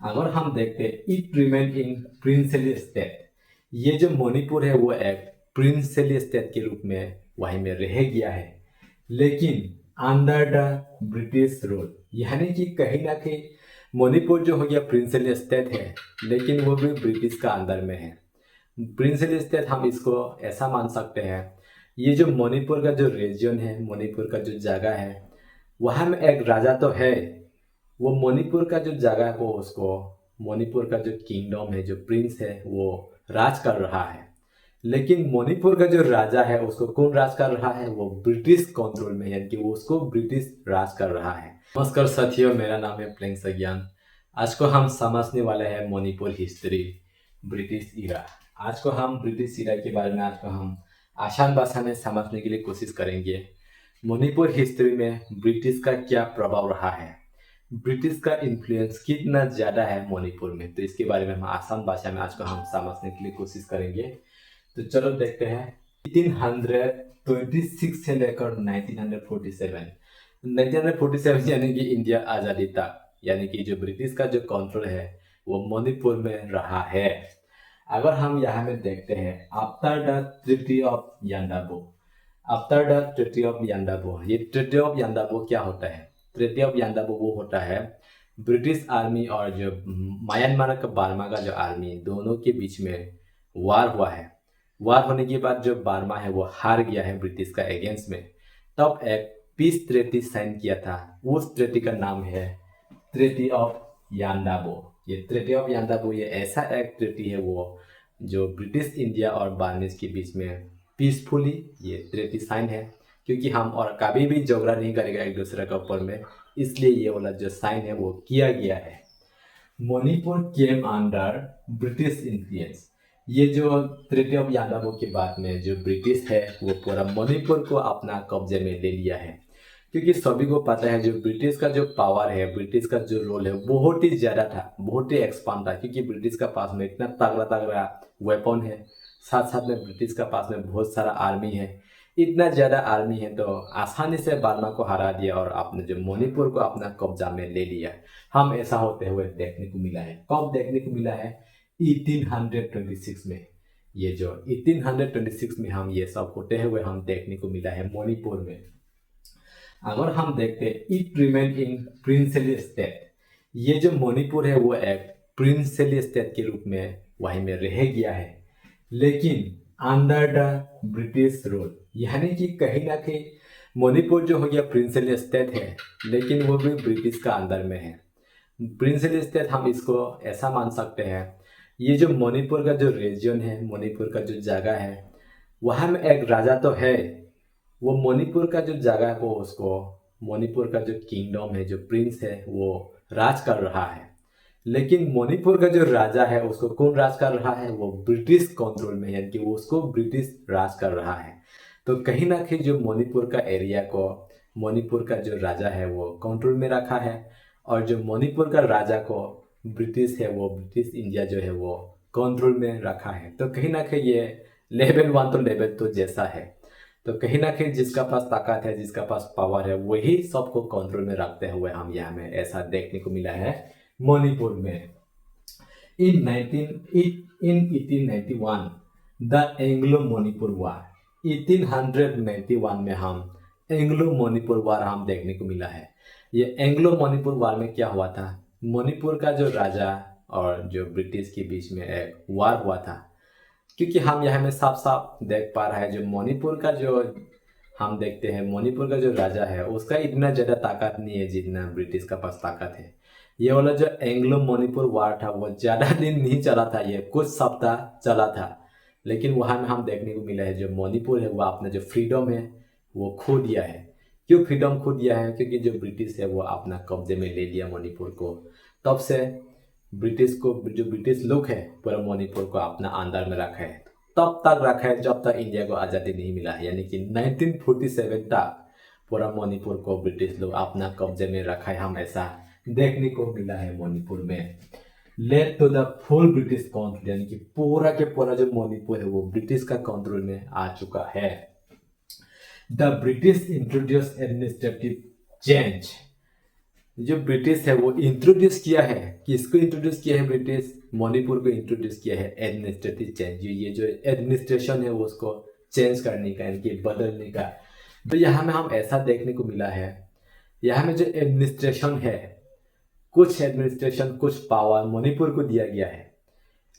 अगर हम देखते it remain in princely state, ये जो मणिपुर है वो एक प्रिंसली स्टेट के रूप में वहीं में रह गया है, लेकिन अंडर द ब्रिटिश रूल, यानी कि कहीं ना कहीं मणिपुर जो हो गया प्रिंसली स्टेट है, लेकिन वो भी ब्रिटिश का अंदर में है। प्रिंसली स्टेट हम इसको ऐसा मान सकते हैं, ये जो मणिपुर का जो रीजन है, मणिपुर का जो जगह है, वहाँ में एक राजा तो है। वो मणिपुर का जो जगह को उसको मणिपुर का जो किंगडम है, जो प्रिंस है, वो राज कर रहा है। लेकिन मणिपुर का जो राजा है उसको कौन राज कर रहा है? वो ब्रिटिश कंट्रोल में, यानी कि वो उसको ब्रिटिश राज कर रहा है। नमस्कार साथियों, मेरा नाम है प्लेंग सज्ञान। आज को हम समझने वाले हैं मणिपुर हिस्ट्री, ब्रिटिश इरा। आज को हम ब्रिटिश इरा के बारे में आज को हम आसान भाषा में समझने के लिए कोशिश करेंगे। मणिपुर हिस्ट्री में ब्रिटिश का क्या प्रभाव रहा है, ब्रिटिश का इन्फ्लुएंस कितना ज़्यादा है मणिपुर में, तो इसके बारे में हम आसान भाषा में आज को हम समझने के लिए कोशिश करेंगे। तो चलो देखते हैं। 1826 से लेकर 1947 यानी कि इंडिया आज़ादी तक, यानी कि जो ब्रिटिश का जो कंट्रोल है वो मणिपुर में रहा है। अगर हम यहाँ में देखते हैं, after the treaty of Yandabo, after the treaty of Yandabo, ये ट्रीटी ऑफ यांडाबो क्या होता है? ट्रीटी ऑफ यांडाबो वो होता है ब्रिटिश आर्मी और जो म्यांमार का बर्मा का जो आर्मी, दोनों के बीच में वार हुआ है। वार होने के बाद जो बर्मा है वो हार गया है ब्रिटिश का अगेंस्ट में, तब एक पीस ट्रीटी साइन किया था। उस ट्रीटी का नाम है ट्रीटी ऑफ यांडाबो। ये ट्रीटी ऑफ यांडाबो ये ऐसा एक ट्रीटी है वो जो ब्रिटिश इंडिया और बार्मिज के बीच में पीसफुली ये ट्रीटी साइन है, क्योंकि हम और कभी भी झगड़ा नहीं करेगा एक दूसरे के ऊपर में, इसलिए ये वाला जो साइन है वो किया गया है। Manipur came under British influence, ये जो ट्रीटी ऑफ यांडाबो के बाद में जो ब्रिटिश है वो पूरा मणिपुर को अपना कब्जे में ले लिया है, क्योंकि सभी को पता है जो ब्रिटिश का जो पावर है, ब्रिटिश का जो रोल है बहुत ही ज़्यादा था, बहुत ही एक्सपांड था, क्योंकि ब्रिटिश का पास में इतना तगड़ा तगड़ा वेपन है, साथ साथ में ब्रिटिश का पास में बहुत सारा आर्मी है। इतना ज़्यादा आर्मी है तो आसानी से बर्मा को हरा दिया और अपने जो मणिपुर को अपना कब्जा में ले लिया। हम ऐसा होते हुए देखने को मिला है। कब देखने को मिला है? 1826 में। ये जो 1826 में हम ये सब होते हुए हम देखने को मिला है मणिपुर में। अगर हम देखते it remain in princely state, ये जो मणिपुर है वो एक प्रिंसली स्टेट के रूप में वहीं में रह गया है, लेकिन अंडर द ब्रिटिश रूल, यानी कि कहीं ना कहीं मणिपुर जो हो गया प्रिंसली स्टेट है, लेकिन वो भी ब्रिटिश का अंदर में है। प्रिंसली स्टेट हम इसको ऐसा मान सकते हैं, ये जो मणिपुर का जो रीजन है, मणिपुर का जो जगह है, वहाँ में एक राजा तो है। वो मणिपुर का जो जगह को उसको मणिपुर का जो किंगडम है, जो प्रिंस है, वो राज कर रहा है। लेकिन मणिपुर का जो राजा है उसको कौन राज कर रहा है? वो ब्रिटिश कंट्रोल में, यानी कि वो उसको ब्रिटिश राज कर रहा है। तो कहीं ना कहीं जो मणिपुर का एरिया को मणिपुर का जो राजा है वो कंट्रोल में रखा है, और जो मणिपुर का राजा को ब्रिटिश है वो ब्रिटिश इंडिया जो है वो कंट्रोल में रखा है। तो कहीं ना कहीं ये लेवल 1 तो लेवल 2 जैसा है। तो कहीं ना कहीं जिसका पास ताकत है, जिसका पास पावर है, वही सबको कंट्रोल में रखते हुए हम यहाँ में ऐसा देखने को मिला है मणिपुर में। इन 1891 द एंग्लो मणिपुर वार, 1891 में हम एंग्लो मणिपुर वार हम देखने को मिला है। ये एंग्लो मणिपुर वार में क्या हुआ था? मणिपुर का जो राजा और जो ब्रिटिश के बीच में एक वार हुआ था, क्योंकि हम यहाँ में साफ साफ देख पा रहा है जो मणिपुर का जो हम देखते हैं, मणिपुर का जो राजा है उसका इतना ज़्यादा ताकत नहीं है जितना ब्रिटिश का पास ताकत है। ये वाला जो एंग्लो मणिपुर वार था वो ज़्यादा दिन नहीं चला था, ये कुछ सप्ताह चला था, लेकिन वहाँ में हम देखने को मिला है जो मणिपुर है वो अपना जो फ्रीडम है वो खो दिया है। क्यों फ्रीडम खो दिया है? क्योंकि जो ब्रिटिश है वो अपना कब्जे में ले लिया मणिपुर को। तब से ब्रिटिश को, जो ब्रिटिश लोग है, पूरा मणिपुर को अपना अंदर में रखा है। तब तक रखा है जब तक इंडिया को आज़ादी नहीं मिला है, यानी कि 1947 तक पूरा मणिपुर को ब्रिटिश लोग अपना कब्जे में रखा है। हम ऐसा देखने को मिला है मणिपुर में। Led to the full British control, यानी कि पूरा के पूरा जो मणिपुर है वो ब्रिटिश का कंट्रोल में आ चुका है। The British introduce administrative change, जो ब्रिटिश है वो इंट्रोड्यूस किया है, किसको इंट्रोड्यूस किया है ब्रिटिश? मणिपुर को इंट्रोड्यूस किया है एडमिनिस्ट्रेटिव चेंज, ये जो एडमिनिस्ट्रेशन है वो उसको चेंज करने का, यानी कि बदलने का। तो यहाँ में हम ऐसा देखने को मिला है, यहाँ में जो एडमिनिस्ट्रेशन है, कुछ एडमिनिस्ट्रेशन कुछ पावर मणिपुर को दिया गया है,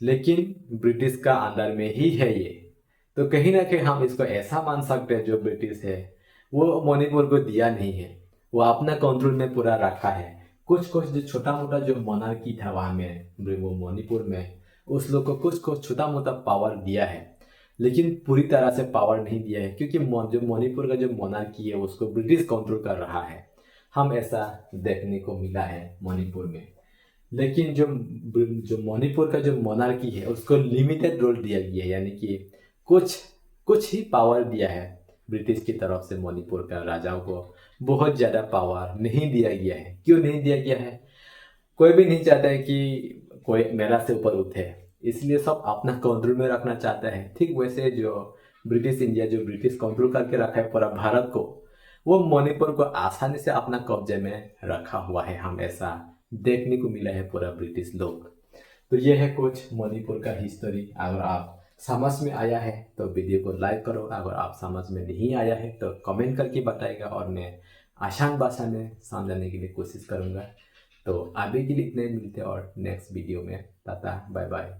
लेकिन ब्रिटिश का अंडर में ही है ये। तो कहीं ना कहीं हम इसको ऐसा मान सकते हैं जो ब्रिटिश है वो मणिपुर को दिया नहीं है, वो अपना कंट्रोल में पूरा रखा है। कुछ कुछ जो छोटा मोटा जो मोनार्की था वहाँ में वो मणिपुर में, उस लोग को कुछ कुछ छोटा मोटा पावर दिया है, लेकिन पूरी तरह से पावर नहीं दिया है, क्योंकि जो मणिपुर का जो मोनार्की है उसको ब्रिटिश कंट्रोल कर रहा है। हम ऐसा देखने को मिला है मणिपुर में। लेकिन जो मणिपुर का जो मोनार्की है उसको लिमिटेड रोल दिया गया है, यानी कि कुछ कुछ ही पावर दिया है ब्रिटिश की तरफ से। मणिपुर का राजाओं को बहुत ज़्यादा पावर नहीं दिया गया है। क्यों नहीं दिया गया है? कोई भी नहीं चाहता है कि कोई मेरा से ऊपर उठे, इसलिए सब अपना कंट्रोल में रखना चाहता है। ठीक वैसे जो ब्रिटिश इंडिया, जो ब्रिटिश कंट्रोल करके रखा है पूरा भारत को, वो मणिपुर को आसानी से अपना कब्जे में रखा हुआ है। हम ऐसा देखने को मिला है पूरा ब्रिटिश लोग। तो ये है कुछ मणिपुर का हिस्ट्री। अगर आप समझ में आया है तो वीडियो को लाइक करो, अगर आप समझ में नहीं आया है तो कमेंट करके बताएगा और मैं आसान भाषा में समझाने के लिए कोशिश करूँगा। तो अभी के लिए इतने, मिलते हैं और नेक्स्ट वीडियो में। Tata, bye bye.